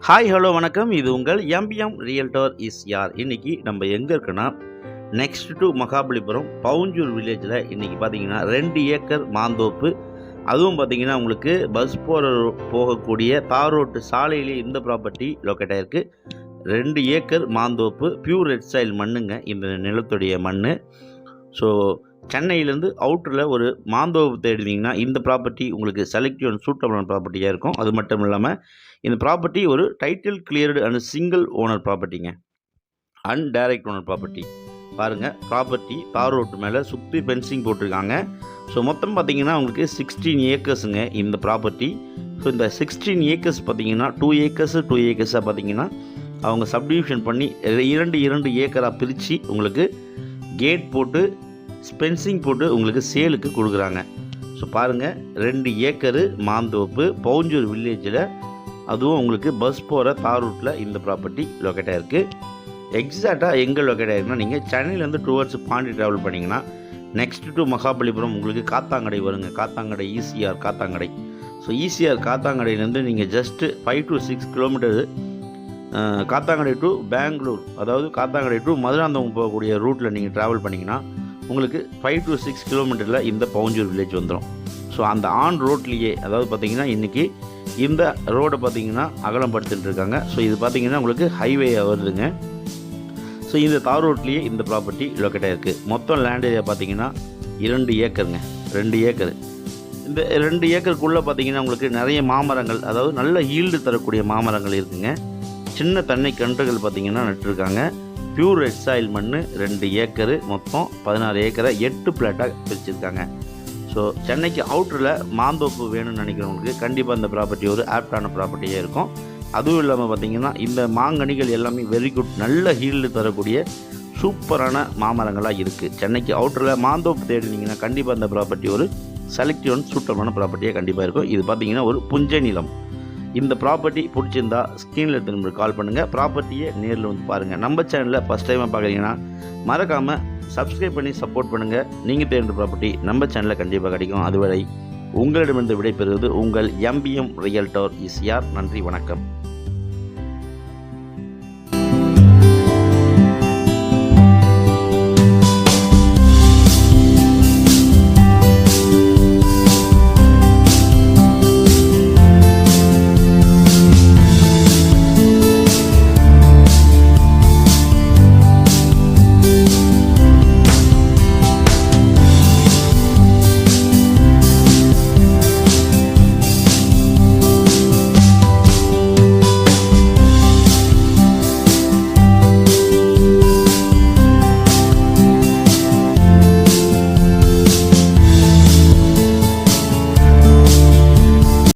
Hi hello வணக்கம். இது உங்கள் எம்பிஎம் ரியல்டர் இஸ் யார். இன்றைக்கி நம்ம எங்கே இருக்குன்னா நெக்ஸ்ட் டு மகாபலிபுரம் பவுஞ்சூர் வில்லேஜில் இன்றைக்கி பார்த்தீங்கன்னா 2 ஏக்கர் மாந்தோப்பு. அதுவும் பார்த்திங்கன்னா உங்களுக்கு பஸ் போகக்கூடிய தார் ரோட்டு சாலையிலே இந்த ப்ராப்பர்ட்டி லொக்கேட் ஆகிருக்கு. 2 ஏக்கர் மாந்தோப்பு, பியூர் ரெட் சாயில் மண்ணுங்க இந்த நிலத்துடைய மண். ஸோ சென்னையிலேருந்து அவுட்டரில் ஒரு மாந்தோப்பு தேடினீங்கன்னா இந்த ப்ராப்பர்ட்டி உங்களுக்கு செலக்டிவ் அண்ட் சூட்டபிளான ப்ராப்பர்ட்டியாக இருக்கும். அது மட்டும் இல்லாமல் இந்த ப்ராப்பர்ட்டி ஒரு title cleared and single owner ப்ராப்பர்ட்டிங்க, அன்டைரக்ட் ஓனர் ப்ராப்பர்ட்டி. பாருங்கள், ப்ராப்பர்ட்டி தார் ரோட்டு மேலே சுற்றி ஃபென்சிங் போட்டிருக்காங்க. ஸோ மொத்தம் பார்த்திங்கன்னா உங்களுக்கு 16 ஏக்கர்ஸுங்க இந்த ப்ராப்பர்ட்டி. ஸோ இந்த 16 ஏக்கர்ஸ் பார்த்திங்கன்னா 2 ஏக்கர்ஸாக பார்த்திங்கன்னா அவங்க சப்டிவிஷன் பண்ணி 2 ஏக்கராக பிரித்து உங்களுக்கு கேட் போட்டு ஃபென்சிங் போட்டு உங்களுக்கு சேலுக்கு கொடுக்குறாங்க. ஸோ பாருங்கள், 2 ஏக்கரு மாந்தோப்பு பவுஞ்சூர் வில்லேஜில், அதுவும் உங்களுக்கு பஸ் போகிற தார் ரூட்டில் இந்த ப்ராப்பர்ட்டி லொக்கேட் ஆகிருக்கு. எக்ஸாக்டாக எங்கே லொக்கேட் ஆகிருக்குன்னா நீங்கள் சென்னையிலேருந்து டுவர்ட்ஸ் பாண்டி ட்ராவல் பண்ணிங்கன்னா நெக்ஸ்ட் டு மகாபலிபுரம் உங்களுக்கு காத்தாங்கடை வருங்க. Kathankadai ECR Kathankadai. So ECR காத்தாங்கடையிலேருந்து நீங்கள் just 5 to 6 kilometre Kathankadai to Bangalore, அதாவது காத்தாங்கடை டு மதுராந்தகம் போகக்கூடிய ரூட்டில் நீங்கள் ட்ராவல் பண்ணிங்கன்னா உங்களுக்கு 5 to 6 கிலோமீட்டரில் இந்த பவுஞ்சூர் வில்லேஜ் வந்துடும். ஸோ அந்த ஆன் ரோட்லேயே, அதாவது பார்த்திங்கன்னா இன்றைக்கி இந்த ரோடை பார்த்திங்கன்னா அகலம் படுத்துட்டு இருக்காங்க. ஸோ இது பார்த்திங்கன்னா உங்களுக்கு ஹைவே வருதுங்க. ஸோ இந்த தார் ரோட்லேயே இந்த ப்ராப்பர்ட்டி லொக்கேட் ஆகிருக்கு. மொத்தம் லேண்ட் ஏரியா பார்த்திங்கன்னா 2 ஏக்கருங்க. 2 ஏக்கர். இந்த 2 ஏக்கருக்குள்ளே பார்த்திங்கன்னா உங்களுக்கு நிறைய மாமரங்கள், அதாவது நல்ல ஈல்டு தரக்கூடிய மாமரங்கள் இருக்குங்க. சின்ன தென்னை கன்றுகள் பார்த்திங்கன்னா நட்டுருக்காங்க. பியூர் ரெட் சாயில் மண் 2 ஏக்கரு, மொத்தம் 16 ஏக்கரை 8 பிளாட்டாக பிரிச்சுருக்காங்க. ஸோ சென்னைக்கு அவுட்டரில் மாந்தோப்பு வேணும்னு நினைக்கிறவங்களுக்கு கண்டிப்பாக இந்த ப்ராப்பர்ட்டி ஒரு ஆப்டான ப்ராப்பர்ட்டியாக இருக்கும். அதுவும் இல்லாமல் பார்த்திங்கன்னா இந்த மாங்கனிகள் எல்லாமே வெரி குட், நல்ல ஹீல்டு தரக்கூடிய சூப்பரான மாமரங்களாக இருக்குது. சென்னைக்கு அவுட்டரில் மாந்தோப்பு தேடினீங்கன்னா கண்டிப்பாக இந்த ப்ராப்பர்ட்டி ஒரு செலக்டிவ் அண்ட் சூட்டபிளான ப்ராப்பர்ட்டியாக கண்டிப்பாக இருக்கும். இது பார்த்திங்கன்னா ஒரு புஞ்சை நிலம். இந்த ப்ராப்பர்ட்டி பிடிச்சிருந்தா ஸ்க்ரீனில் திரும்ப கால் பண்ணுங்கள். ப்ராப்பர்ட்டியை நேரில் வந்து பாருங்கள். நம்ம சேனலில் ஃபஸ்ட் டைமாக பார்க்குறீங்கன்னா மறக்காமல் சப்ஸ்கிரைப் பண்ணி சப்போர்ட் பண்ணுங்கள். நீங்கள் தேர்ந்த ப்ராப்பர்ட்டி நம்ம சேனலில் கண்டிப்பாக கிடைக்கும். அதுவரை உங்களிடமிருந்து விடைபெறுவது உங்கள் எம்பிஎம் ரியல்டர் இஸ் யார். நன்றி, வணக்கம்.